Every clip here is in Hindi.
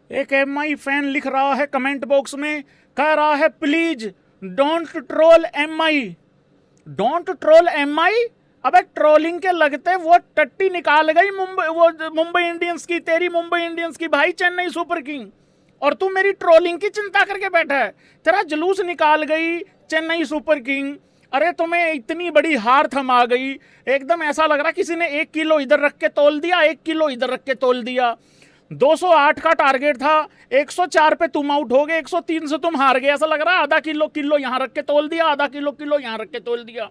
एक एमआई फैन लिख रहा है कमेंट बॉक्स में, कह रहा है please don't troll MI, don't troll MI. अबे ट्रोलिंग के लगते वो टट्टी निकाल गई मुंबई इंडियंस की, तेरी मुंबई इंडियंस की भाई, चेन्नई सुपर किंग, और तू मेरी ट्रोलिंग की चिंता करके बैठा है। तेरा जुलूस निकाल गई चेन्नई सुपर किंग। अरे तुम्हें इतनी बड़ी हार थमा गई, एकदम ऐसा लग रहा किसी ने 1 किलो इधर रख के तोल दिया, 1 किलो इधर रख के तोल दिया। 208 का टारगेट था, 104 पे तुम आउट हो गए, 103 से तुम हार गए। ऐसा लग रहा है आधा किलो यहां रख के तोल दिया, आधा किलो यहां रख के तोल दिया।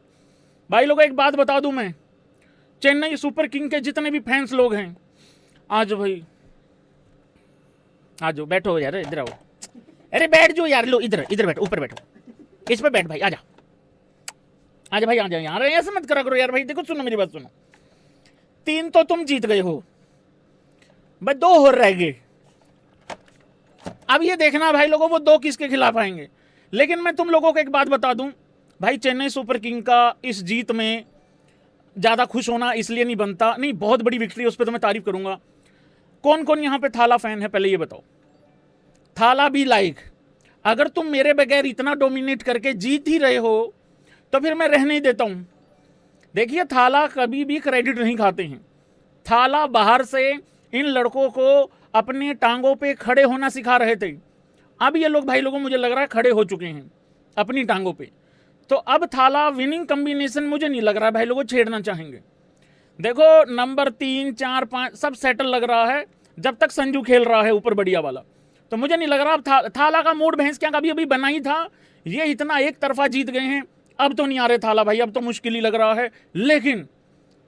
भाई लोगों एक बात बता दूं मैं, चेन्नई सुपर किंग के जितने भी फैंस लोग हैं, आज भाई आ जाओ, बैठो यार, इधर आओ। अरे बैठ जाओ यार, लो इधर इधर बैठो, ऊपर बैठो, इस पे बैठ भाई, आजा आजा भाई, आ जाओ यार, ऐसे मत करा करो यार भाई। देखो सुनो मेरी बात सुनो, 3 तो तुम जीत गए हो, बस 2 हो रह गए। अब ये देखना भाई लोगों वो 2 किसके खिलाफ आएंगे। लेकिन मैं तुम लोगों को एक बात बता दूं भाई, चेन्नई सुपर किंग का इस जीत में ज्यादा खुश होना इसलिए नहीं बनता, नहीं बहुत बड़ी विक्ट्री है, उस पर तो मैं तारीफ करूंगा। कौन कौन यहां पे थाला फैन है पहले ये बताओ। थाला भी लाइक, अगर तुम मेरे बगैर इतना डोमिनेट करके जीत ही रहे हो तो फिर मैं रहने ही देता हूं। देखिए थाला कभी भी क्रेडिट नहीं खाते हैं। थाला बाहर से इन लड़कों को अपने टांगों पे खड़े होना सिखा रहे थे। अब ये लोग भाई लोगों मुझे लग रहा है खड़े हो चुके हैं अपनी टांगों पे। तो अब थाला विनिंग कॉम्बिनेशन मुझे नहीं लग रहा है भाई लोगों छेड़ना चाहेंगे। देखो नंबर 3, 4, 5 सब सेटल लग रहा है जब तक संजू खेल रहा है ऊपर बढ़िया वाला। तो मुझे नहीं लग रहा अब थाला का मूड भैंस क्या कभी अभी बना ही था। ये इतना एक तरफा जीत गए हैं, अब तो नहीं आ रहे थाला भाई, अब तो मुश्किल ही लग रहा है। लेकिन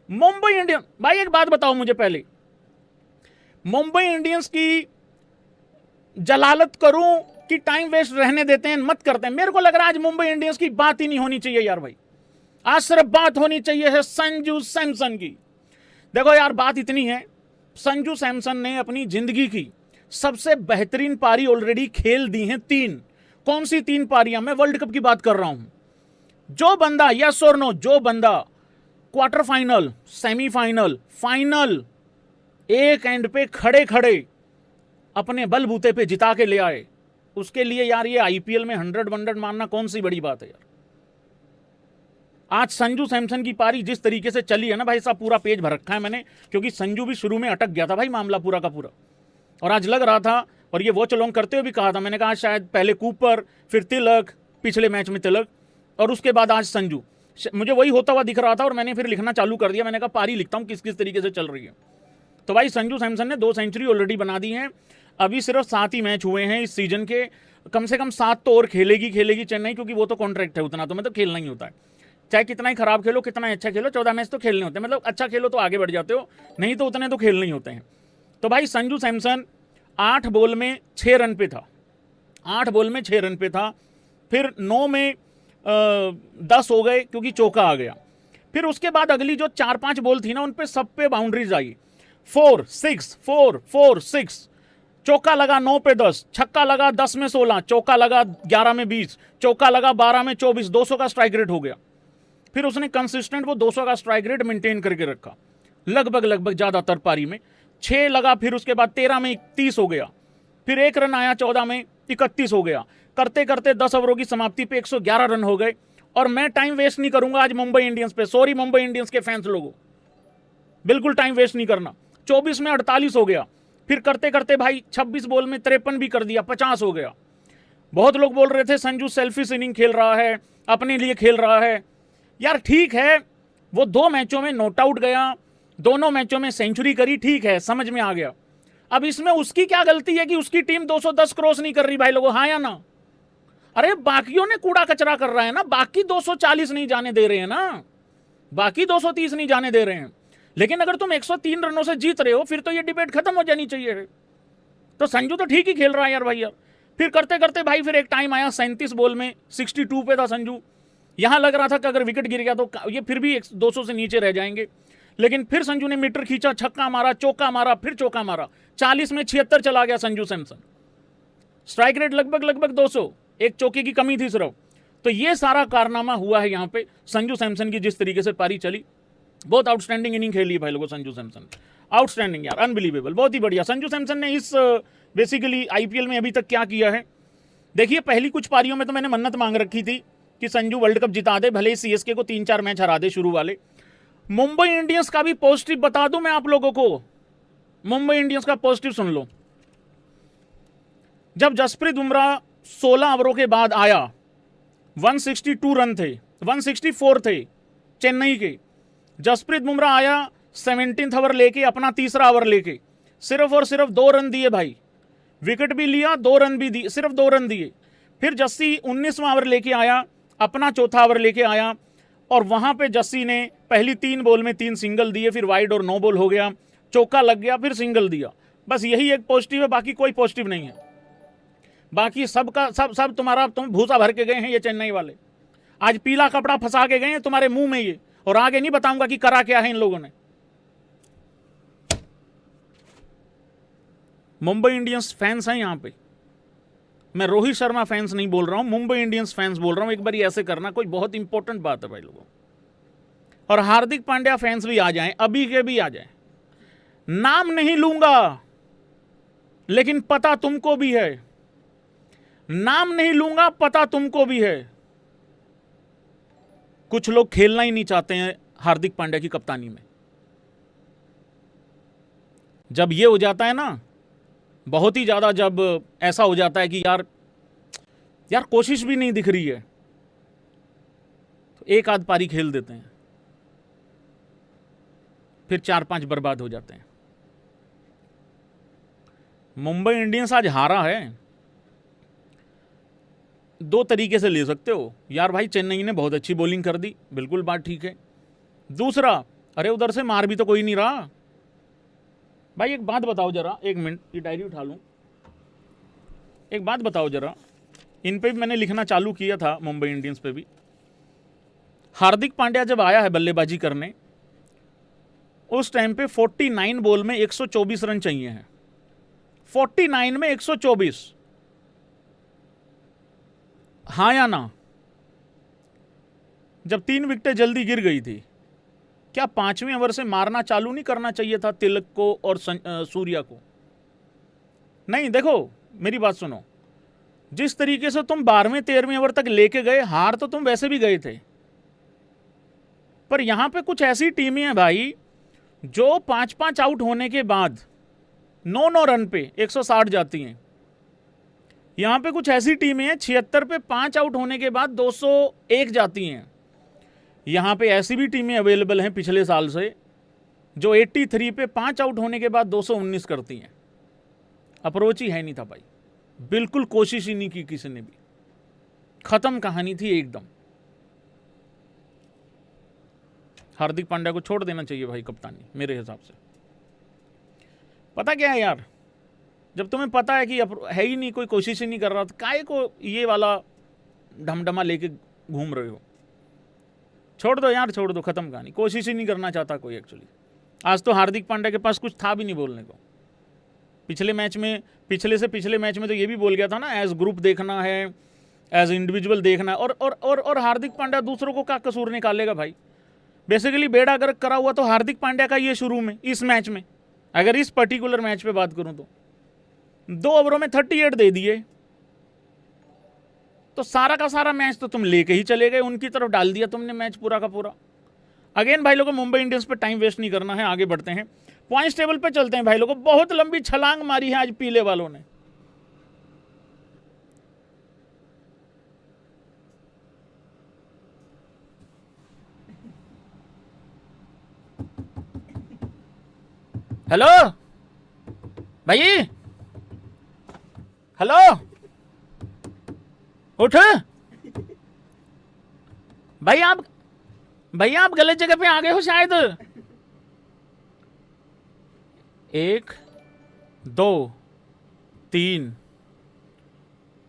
मुंबई इंडियंस भाई एक बात बताओ मुझे पहले, मुंबई इंडियंस की जलालत करूं कि टाइम वेस्ट रहने देते हैं, मत करते हैं। मेरे को लग रहा है आज मुंबई इंडियंस की बात ही नहीं होनी चाहिए यार भाई, आज सिर्फ बात होनी चाहिए है संजू सैमसन की। देखो यार बात इतनी है, संजू सैमसन ने अपनी जिंदगी की सबसे बेहतरीन पारी ऑलरेडी खेल दी हैं 3। कौन सी 3 पारियां, मैं वर्ल्ड कप की बात कर रहा हूं। जो बंदा यस और नो, जो बंदा क्वार्टर फाइनल, सेमीफाइनल, फाइनल एक एंड पे खड़े खड़े अपने बलबूते पे जिता के ले आए, उसके लिए यार ये आईपीएल में 100 मारना कौन सी बड़ी बात है यार। आज संजू सैमसन की पारी जिस तरीके से चली है ना भाई साहब, पूरा पेज भर रखा है मैंने, क्योंकि संजू भी शुरू में अटक गया था भाई मामला पूरा का पूरा। और आज लग रहा था, और ये वॉच अलोंग करते हुए भी कहा था मैंने, कहा शायद पहले कूपर, फिर तिलक, पिछले मैच में तिलक, और उसके बाद आज संजू। मुझे वही होता हुआ दिख रहा था और मैंने फिर लिखना चालू कर दिया। मैंने कहा पारी लिखता हूं किस किस तरीके से चल रही है। तो भाई संजू सैमसन ने 2 सेंचुरी ऑलरेडी बना दी हैं। अभी सिर्फ 7 ही मैच हुए हैं इस सीजन के, कम से कम 7 तो और खेलेगी चेन्नई, क्योंकि वो तो कॉन्ट्रैक्ट है, उतना तो मतलब खेलना ही होता है। चाहे कितना ही खराब खेलो, कितना ही अच्छा खेलो, 14 मैच तो खेलने होते हैं। मतलब अच्छा खेलो तो आगे बढ़ जाते हो, नहीं तो उतने तो खेलने ही होते हैं। तो भाई संजू सैमसन 8 बॉल में 6 रन पे था, 8 बॉल में 6 रन पे था। फिर 9 में 10 हो गए क्योंकि चौका आ गया। फिर उसके बाद अगली जो 4-5 बॉल थी ना, उन पे सब पे बाउंड्रीज आई, 4, 6, 4, 4, 6। चौका लगा 9 पे 10, छक्का लगा 10 में 16, चौका लगा 11 में 20, चौका लगा 12 में 24, 200 का स्ट्राइक रेट हो गया। फिर उसने कंसिस्टेंट वो 200 का स्ट्राइक रेट मेंटेन करके रखा लगभग ज्यादातर पारी में। 6 लगा, फिर उसके बाद 13 में 31 हो गया, फिर 1 रन आया 14 में 31 हो गया। करते करते 10 ओवरों की समाप्ति पे 111 रन हो गए। और मैं टाइम वेस्ट नहीं करूंगा आज मुंबई इंडियंस पे, सॉरी मुंबई इंडियंस के फैंस लोगों, बिल्कुल टाइम वेस्ट नहीं करना। 24 में 48 हो गया, फिर करते करते भाई 26 बॉल में 53 भी कर दिया, 50 हो गया। बहुत लोग बोल रहे थे संजू सेल्फिश इनिंग खेल रहा है, अपने लिए खेल रहा है। यार ठीक है, वो 2 मैचों में नॉट आउट गया, दोनों मैचों में सेंचुरी करी, ठीक है, समझ में आ गया। अब इसमें उसकी क्या गलती है कि उसकी टीम 210 क्रॉस नहीं कर रही भाई लोगों, हाँ या ना? अरे बाकियों ने कूड़ा कचरा कर रहा है ना, बाकी 240 नहीं जाने दे रहे हैं ना, बाकी 230 नहीं जाने दे रहे हैं। लेकिन अगर तुम 103 रनों से जीत रहे हो फिर तो ये डिबेट खत्म हो जानी चाहिए है। तो संजू तो ठीक ही खेल रहा है यार भाई यार। फिर करते करते भाई फिर एक टाइम आया 37 बॉल में 62 पे था संजू। यहां लग रहा था कि अगर विकेट गिर गया तो ये फिर भी 200 से नीचे रह जाएंगे। लेकिन फिर संजू ने मीटर खींचा, छक्का मारा, चौका मारा, फिर चौका मारा, 40 में 76 चला गया संजू सैमसन। स्ट्राइक रेट लगभग 200, एक चौके की कमी थी सिर्फ। तो ये सारा कारनामा हुआ है यहाँ पे संजू सैमसन की, जिस तरीके से पारी चली। बहुत आउटस्टैंडिंग इनिंग खेली है भाई लोगों संजू सैमसन, आउटस्टैंडिंग यार, अनबिलीवेबल, बहुत ही बढ़िया। संजू सैमसन ने इस बेसिकली आईपीएल में अभी तक क्या किया है देखिए। पहली कुछ पारियों में तो मैंने मन्नत मांग रखी थी कि संजू वर्ल्ड कप जिता दे, भले ही सीएसके को 3-4 मैच हरा दे शुरू वाले। मुंबई इंडियंस का भी पॉजिटिव बता दूं मैं आप लोगों को, मुंबई इंडियंस का पॉजिटिव सुन लो। जब जसप्रीत बुमराह 16 ओवरों के बाद आया, 162 रन थे, 164 थे चेन्नई के। जसप्रीत बुमराह आया 17th ओवर लेके, अपना तीसरा ओवर लेके, सिर्फ और सिर्फ 2 रन दिए भाई, विकेट भी लिया, 2 रन भी दिए, सिर्फ 2 रन दिए। फिर जस्सी 19वां ओवर लेके आया, अपना चौथा ओवर लेके आया, और वहां पे जस्सी ने पहली 3 बॉल में 3 सिंगल दिए, फिर वाइड और 9 बॉल हो गया, चौका लग गया, फिर सिंगल दिया। बस यही एक पॉजिटिव है, बाकी कोई पॉजिटिव नहीं है। बाकी सबका सब तुम्हारा तुम भूसा भर के गए हैं ये चेन्नई वाले, आज पीला कपड़ा फंसा के गए हैं तुम्हारे मुंह में ये, और आगे नहीं बताऊंगा कि करा क्या है इन लोगों ने। मुंबई इंडियंस फैंस हैं यहां पे, मैं रोहित शर्मा फैंस नहीं बोल रहा हूं, मुंबई इंडियंस फैंस बोल रहा हूं। एक बार ऐसे करना, कोई बहुत इंपॉर्टेंट बात है भाई लोगों। और हार्दिक पांड्या फैंस भी आ जाएं, अभी के भी आ जाएं। नाम नहीं लूंगा, लेकिन पता तुमको भी है, नाम नहीं लूंगा, पता तुमको भी है। कुछ लोग खेलना ही नहीं चाहते हैं हार्दिक पांड्या की कप्तानी में। जब ये हो जाता है ना, बहुत ही ज्यादा जब ऐसा हो जाता है कि यार कोशिश भी नहीं दिख रही है, तो एक आध पारी खेल देते हैं, फिर 4-5 बर्बाद हो जाते हैं। मुंबई इंडियंस आज हारा है, 2 तरीके से ले सकते हो। यार भाई चेन्नई ने बहुत अच्छी बॉलिंग कर दी, बिल्कुल बात ठीक है। दूसरा, अरे उधर से मार भी तो कोई नहीं रहा भाई। एक बात बताओ जरा, 1 मिनट ये डायरी उठा लूं। एक बात बताओ जरा, इन पे भी मैंने लिखना चालू किया था, मुंबई इंडियंस पे भी। हार्दिक पांड्या जब आया है बल्लेबाजी करने, उस टाइम पे 49 बॉल में 124 रन चाहिए हैं, 49 में 124, हाँ या ना? जब 3 विकेटें जल्दी गिर गई थी, क्या 5वें ओवर से मारना चालू नहीं करना चाहिए था तिलक को और सूर्या को? नहीं, देखो मेरी बात सुनो, जिस तरीके से तुम 12वें 13वें ओवर तक लेके गए, हार तो तुम वैसे भी गए थे, पर यहां पे कुछ ऐसी टीमें हैं भाई जो 5-5 आउट होने के बाद 9-9 रन पे 160 जाती हैं। यहां पे कुछ ऐसी टीमें हैं 76 पे 5 आउट होने के बाद 201 जाती हैं। यहां पे ऐसी भी टीमें अवेलेबल हैं पिछले साल से जो 83 पे 5 आउट होने के बाद 219 करती हैं। अप्रोच ही है नहीं था भाई, बिल्कुल कोशिश ही नहीं की किसी ने भी, खत्म कहानी थी एकदम। हार्दिक पांड्या को छोड़ देना चाहिए भाई कप्तानी, मेरे हिसाब से। पता क्या है यार, जब तुम्हें पता है कि है ही नहीं, कोई कोशिश ही नहीं कर रहा, तो काहे को ये वाला ढमढमा लेके घूम रहे हो? छोड़ दो यार, छोड़ दो, खत्म कहानी। कोशिश ही नहीं करना चाहता कोई एक्चुअली। आज तो हार्दिक पांड्या के पास कुछ था भी नहीं बोलने को। पिछले मैच में, पिछले से पिछले मैच में तो ये भी बोल गया था ना, एज ग्रुप देखना है, एज इंडिविजुअल देखना है। और हार्दिक पांड्या दूसरों को क्या कसूर निकालेगा भाई? बेसिकली बेड़ा गर्क करा हुआ तो हार्दिक पांड्या का ये शुरू में, इस मैच में, अगर इस पर्टिकुलर मैच पे बात करूं तो 2 ओवरों में 38 दे दिए, तो सारा का सारा मैच तो तुम लेके ही चले गए, उनकी तरफ डाल दिया तुमने मैच पूरा का पूरा। अगेन भाई लोगों, मुंबई इंडियंस पे टाइम वेस्ट नहीं करना है, आगे बढ़ते हैं, पॉइंट्स टेबल पे चलते हैं भाई लोगों। बहुत लंबी छलांग मारी है आज पीले वालों ने। हेलो भाई, हेलो, उठ भाई। आप गलत जगह पे आ गए हो शायद। 1 2 3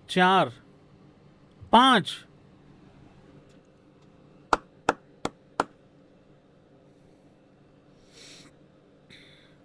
4 5